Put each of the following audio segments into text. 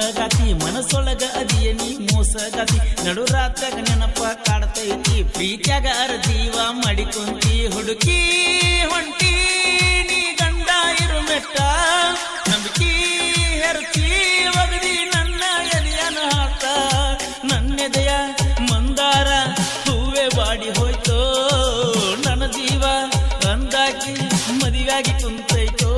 ಅಂದಗಾತಿ ಮನಸೊಳಗ ಅದಿಯ ನೀ ಮೋಸಗಾತಿ ನಡು ರಾತ್ರಾಗ ನೆನಪ ಕಾಡ್ತೈತಿ ಪ್ರೀತ್ಯಾಗ ಅರ್ಜೀವ ಮಾಡಿಕೊಂತಿ ಹುಡುಕಿ ಹೊಂಟಿ ನೀ ಗಂಡ ಇರು ಮೆಟ್ಟ ನಂಬಿಕಿ ಹೆರ್ಚಿ ಒಗದಿ ನನ್ನ ಎದೆಯನ ಹಾಟ ನನ್ನೆದೆಯ ಮಂದಾರ ಹೂವೆ ಬಾಡಿ ಹೋಯ್ತೋ ನನ್ನ ಜೀವ ಅಂದಾಕಿ ಮದುವೆಯಾಗಿ ಕುಂತೈತೋ.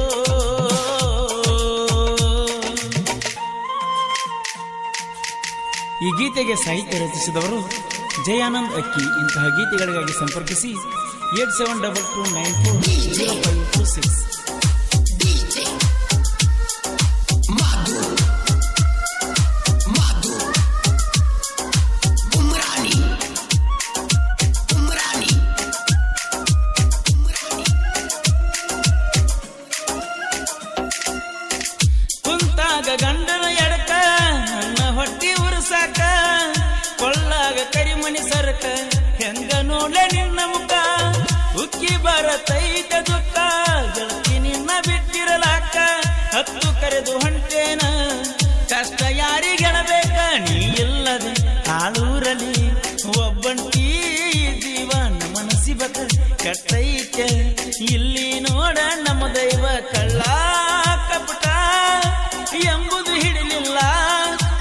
ಈ ಗೀತೆಗೆ ಸಾಹಿತ್ಯ ರಚಿಸಿದವರು ಜಯಾನಂದ್ ಅಕ್ಕಿ. ಇಂತಹ ಗೀತೆಗಳಿಗಾಗಿ ಸಂಪರ್ಕಿಸಿ 8722940526. ಕುಂತಾಗ ಗಂಡನ ಎಡಕ ನನ್ನ ಹೊಟ್ಟಿ ಉರ್ಸಾಕ ಕೊಳ್ಳಾಗ ಕರಿಮಣಿ ಸರಕ ಹೆಂಗ ನೋಡ್ಲೆ ನಿನ್ನ ಮುಖ ಉಕ್ಕಿ ಬರತೈತ ದುಃಖ ಗೆಳತಿ ನಿನ್ನ ಬಿಟ್ಟಿರಲಾಕ ಹತ್ತು ಕರೆದು ಹೊಂಟೇನ ಕಷ್ಟ ಯಾರಿಗೆಳಬೇಕ ನೀ ಇಲ್ಲದೆ ಹಾಳೂರಲಿ ಒಬ್ಬಂಟಿ ಜೀವ ನಮ್ಮ ನಸಿಬಕ ಕೆಟ್ಟೈತೆ ಇಲ್ಲಿ ನೋಡ ನಮ್ಮ ದೈವ ಕಳ್ಳ ಕಪಟ ಎಂಬುದು ಹಿಡಿಲಿಲ್ಲ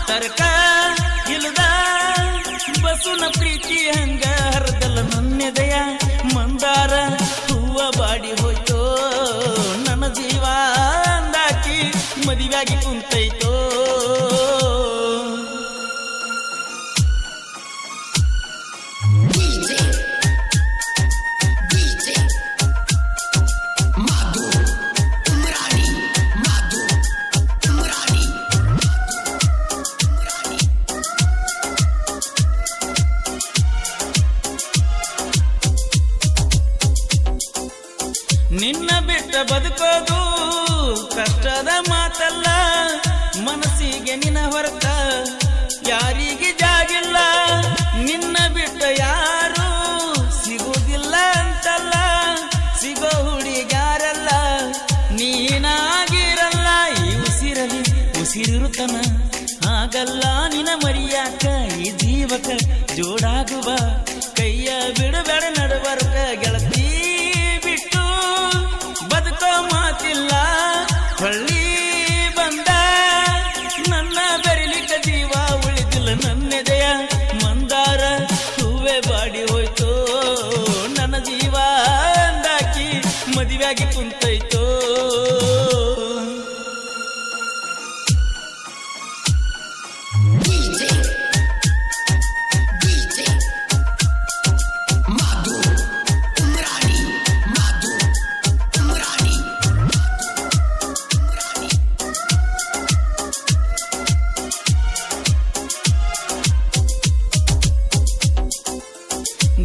ತರ್ಕ ಇಲ್ಲದ ಬಸುನ ಪ್ರೀತಿ ಹಂಗ ಹರದಲ್ಲ ನನ್ನೆದೆಯ ಮಂದಾರ ಹೂವ ಬಾಡಿ ಹೋಯ್ತೋ ನನ್ನ ಜೀವ ಅಂದಾಕಿ ಮದುವೆಯಾಗಿ ಕುಂತೈತೋ. ನಿನ್ನ ಬಿಟ್ಟ ಬದುಕೋದು ಕಷ್ಟದ ಮಾತಲ್ಲ ಮನಸ್ಸಿಗೆ ನಿನ್ನ ಹೊರತ ಯಾರಿಗೆ ಜಾಗಿಲ್ಲ ನಿನ್ನ ಬಿಟ್ಟ ಯಾರು ಸಿಗುವುದಿಲ್ಲ ಅಂತಲ್ಲ ಸಿಗೋ ಹುಡುಗ್ಯಾರಲ್ಲ ನೀನಾಗಿರಲ್ಲ ಈ ಉಸಿರಲಿ ಉಸಿರಿರುತ್ತನ ಆಗಲ್ಲ ನಿನ ಮರಿಯಾಕ ಈ ಜೀವಕ ಜೋಡಾಗುವ ಕೈಯ ಬಿಡಬೇಡ ನಡುವರ್ಕ ಗೆಳತಿ ಬಿಟ್ಟು ಬದುಕೋ ಮಾತಿಲ್ಲ ಹೊಳ್ಳಿ ಬಂದ ನನ್ನ ಬೆರಿಲಿಕ್ಕ ಜೀವ ಉಳಿದಿಲ್ಲ ನನ್ನೆದೆಯ ಮಂದಾರ ಹೂವೆ ಬಾಡಿ ಹೋಯ್ತೋ ನನ್ನ ಜೀವ ಅಂದಾಕಿ ಮದುವೆಯಾಗಿ ಕುಂತೈತೋ.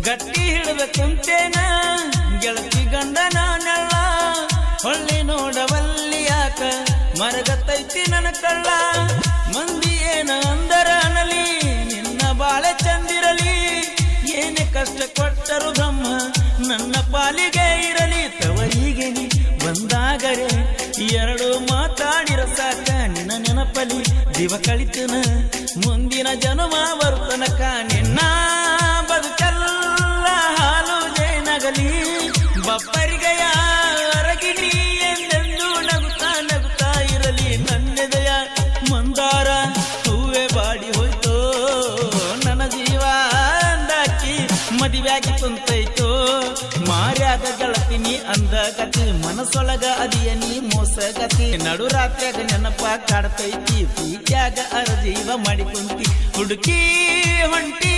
ಗಟ್ಟಿ ಹಿಡಿದ ಕುಂತೇನ ಗೆಳತಿ ಗಂಡ ನಾನೆಲ್ಲ ಹೊಳ್ಳಿ ನೋಡವಲ್ಲಿ ಯಾಕ ಮರಗತ್ತೈತಿ ನನ್ನ ಕಳ್ಳ ಮಂದಿ ಏನ ಅಂದರ ಅನಲಿ ನಿನ್ನ ಬಾಳೆ ಚಂದಿರಲಿ ಏನೇ ಕಷ್ಟ ಕೊಟ್ಟರು ಬ್ರಹ್ಮ ನನ್ನ ಪಾಲಿಗೆ ಇರಲಿ ತವರಿಗೆ ನೀ ಬಂದಾಗರೆ ಎರಡು ಮಾತಾಡಿರ ಸಾಕ ನಿನ್ನ ನೆನಪಲಿ ದಿವ ಕಳಿತನ ಮುಂದಿನ ಜನ್ಮ ಬರ್ತನಕ ನಿನ್ನ ಬದುಕಲ್ಲ ಹಾಲು ಜೇನಗಲಿ ಬಪ್ಪರಿಗೆಯ ಹೊರಗಿನಿ ಎಂದೆಂದು ನಗುತ್ತಾ ನಗುತ್ತಾ ಇರಲಿ ನನ್ನೆದೆಯ ಮಂದಾರ ಹೂವೆ ಬಾಡಿ ಹೋಯ್ತೋ ನನ್ನ ಜೀವ ಅಂದಾಕಿ ಮದುವೆಯಾಗಿ ಕುಂತೈತೋ. ಮಾರ್ಯಾಗ ಗೆಳತಿನಿ ಅಂದ ಗತಿ ಮನಸೊಳಗ ಅದಿಯ ನೀ ಮೋಸಗತಿ ನಡು ರಾತ್ರಿಯಾಗ ನೆನಪ ಕಾಡ್ತೈತಿ ಪ್ರೀತ್ಯಾಗ ಅರ್ಜೀವ ಮಾಡಿ ಕುಂತಿ ಹುಡುಕಿ ಹೊಂಟಿ